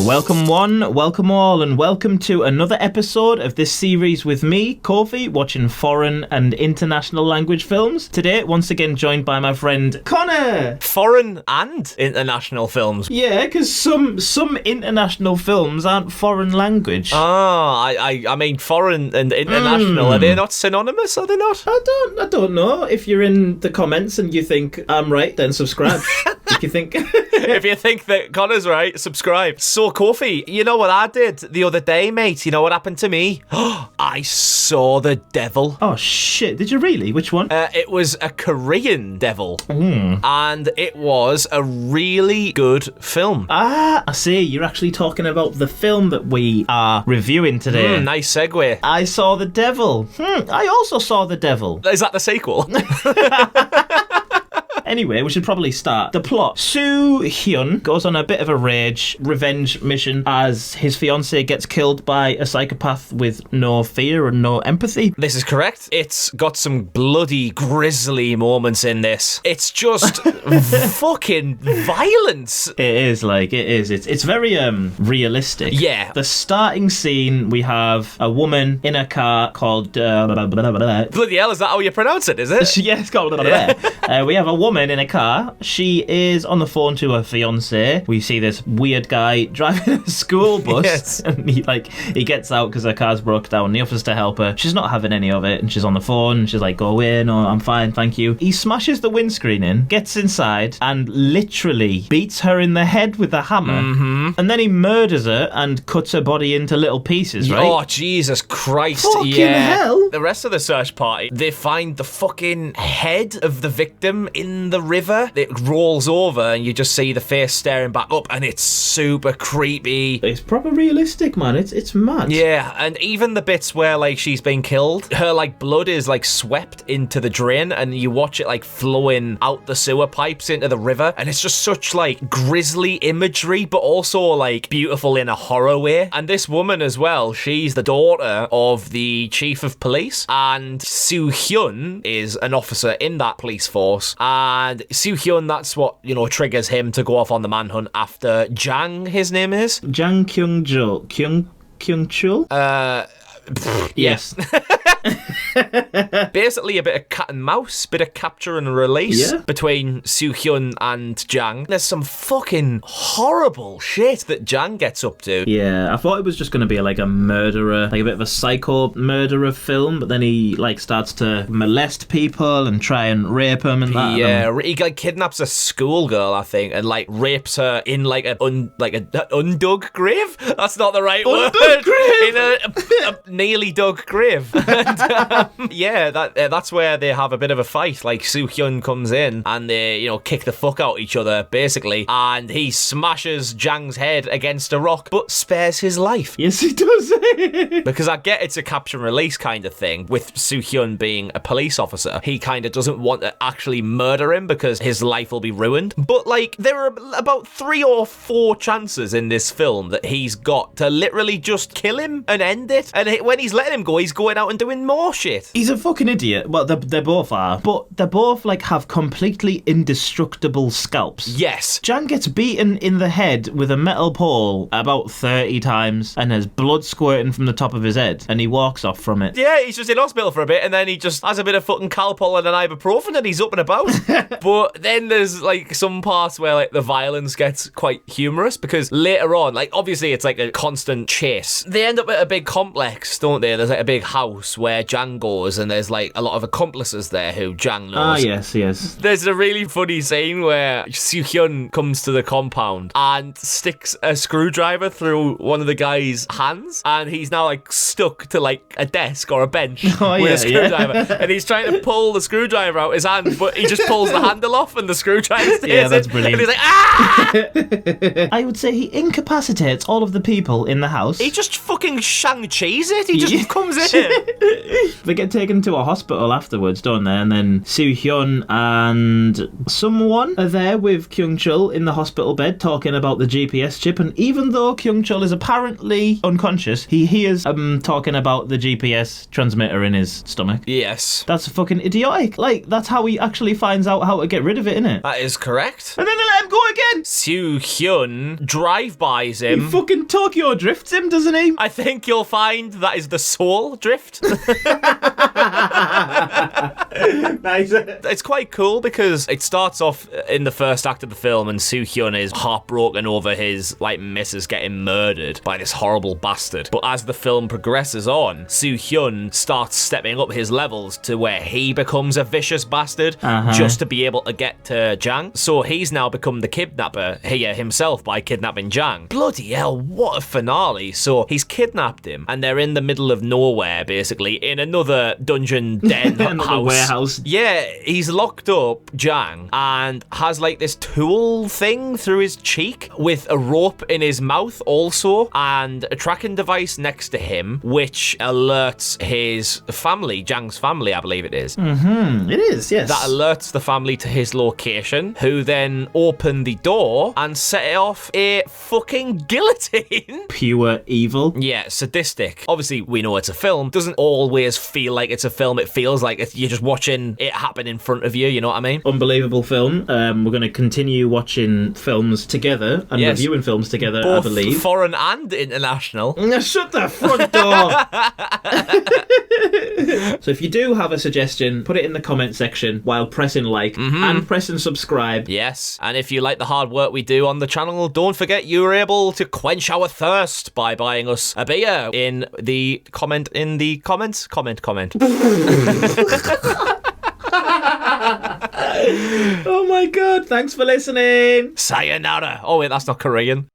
Welcome one, welcome all, and welcome to another episode of this series with me, Kofi, watching foreign and international language films. Today, once again joined by my friend Connor. Foreign and international films? Yeah, because some international films aren't foreign language. I mean foreign and international, are they not synonymous, are they not? I don't know. If you're in the comments and you think I'm right, then subscribe. If you think that Connor's right, subscribe. So, Kofi, you know what I did the other day, mate? You know what happened to me? I saw the devil. Oh, shit. Did you really? Which one? It was a Korean devil. And it was a really good film. Ah, I see. You're actually talking about the film that we are reviewing today. Nice segue. I saw the devil. I also saw the devil. Is that the sequel? Anyway, we should probably start. The plot. Soo Hyun goes on a bit of a revenge mission as his fiancée gets killed by a psychopath with no fear and no empathy. This is correct. It's got some bloody grisly moments in this. It's just fucking violence. It is. It's very realistic. Yeah. The starting scene, we have a woman in a car called Bloody hell, is that how you pronounce it, is it? Yeah, it's called we have a woman in a car. She is on the phone to her fiance. We see this weird guy driving a school bus. Yes. And he gets out because her car's broke down. He offers to help her. She's not having any of it, and she's on the phone. And she's like, "Go away, no, I'm fine, thank you." He smashes the windscreen in, gets inside, and literally beats her in the head with a hammer. And then he murders her and cuts her body into little pieces, right? Oh, Jesus Christ. Fucking hell. The rest of the search party, they find the fucking head of the victim in the river. It rolls over and you just see the face staring back up, and it's super creepy. It's proper realistic, man. It's mad. Yeah, and even the bits where like she's been killed, her like blood is like swept into the drain, and you watch it like flowing out the sewer pipes into the river, and it's just such like grisly imagery, but also like beautiful in a horror way. And this woman as well, she's the daughter of the chief of police, and Soo Hyun is an officer in that police force. And Soo Hyun, that's what, triggers him to go off on the manhunt after Jang, his name is? Jang Kyung-chul. Kyung-chul? Yes. Basically a bit of cat and mouse, bit of capture and release between Soo Hyun and Jang. There's some fucking horrible shit that Jang gets up to. Yeah, I thought it was just going to be like a murderer, like a bit of a psycho murderer film, but then he like starts to molest people and try and rape them and that. Yeah, he like kidnaps a schoolgirl, I think, and like rapes her in like an undug grave. That's not the right word. Grave. In a nearly dug grave. That's where they have a bit of a fight. Like Soo Hyun comes in and they, kick the fuck out each other basically, and he smashes Jang's head against a rock, but spares his life. Yes, he does. Because I get it's a capture and release kind of thing. With Soo Hyun being a police officer, he kind of doesn't want to actually murder him because his life will be ruined. But like, there are about 3 or 4 chances in this film that he's got to literally just kill him and end it. And when he's letting him go, he's going out and doing more shit. He's a fucking idiot. Well, they both are. But they both like have completely indestructible scalps. Yes. Jang gets beaten in the head with a metal pole about 30 times and has blood squirting from the top of his head, and he walks off from it. Yeah, he's just in hospital for a bit, and then he just has a bit of fucking Calpol and an ibuprofen, and he's up and about. But then there's like some parts where like the violence gets quite humorous, because later on, like obviously it's like a constant chase. They end up at a big complex, don't they? There's like a big house where Jang goes, and there's like a lot of accomplices there who Jang knows. Ah, yes. There's a really funny scene where Soo Hyun comes to the compound and sticks a screwdriver through one of the guy's hands, and he's now like stuck to like a desk or a bench with a screwdriver. And he's trying to pull the screwdriver out his hand, but he just pulls the handle off and the screwdriver stays Yeah, that's in. brilliant. And he's like, ah! I would say he incapacitates all of the people in the house. He just fucking Shang-Chi's it. He just comes in. They get taken to a hospital afterwards, don't they? And then Soo Hyun and someone are there with Kyung Chul in the hospital bed talking about the GPS chip. And even though Kyung Chul is apparently unconscious, he hears talking about the GPS transmitter in his stomach. Yes. That's fucking idiotic. Like, that's how he actually finds out how to get rid of it, innit? That is correct. And then they let him go again. Soo Hyun drive-bys He him. fucking Tokyo drifts him, doesn't he? I think you'll find that is the Soul drift. Nice. It's quite cool because it starts off in the first act of the film and Soo Hyun is heartbroken over his missus getting murdered by this horrible bastard. But as the film progresses on, Soo Hyun starts stepping up his levels to where he becomes a vicious bastard just to be able to get to Jang. So he's now become the kidnapper here himself by kidnapping Jang. Bloody hell, what a finale. So he's kidnapped him and they're in the middle of nowhere, basically, in another dungeon den house. Warehouse. Yeah, he's locked up Jang and has this tool thing through his cheek with a rope in his mouth also and a tracking device next to him which alerts his family, Jang's family, I believe it is. It is, yes. That alerts the family to his location, who then open the door and set off a fucking guillotine. Pure evil. Yeah, sadistic. Obviously, we know it's a film. Doesn't always feel like it's a film. It feels like you're just watching it happen in front of you, you know what I mean? Unbelievable film. We're going to continue watching films together and reviewing films together, both I believe. Foreign and international. Shut the front door! So if you do have a suggestion, put it in the comment section while pressing like and pressing subscribe. Yes, and if you like the hard work we do on the channel, don't forget you were able to quench our thirst by buying us a beer in the comments. Comment. Oh my god, thanks for listening. Sayonara. Oh wait, that's not Korean.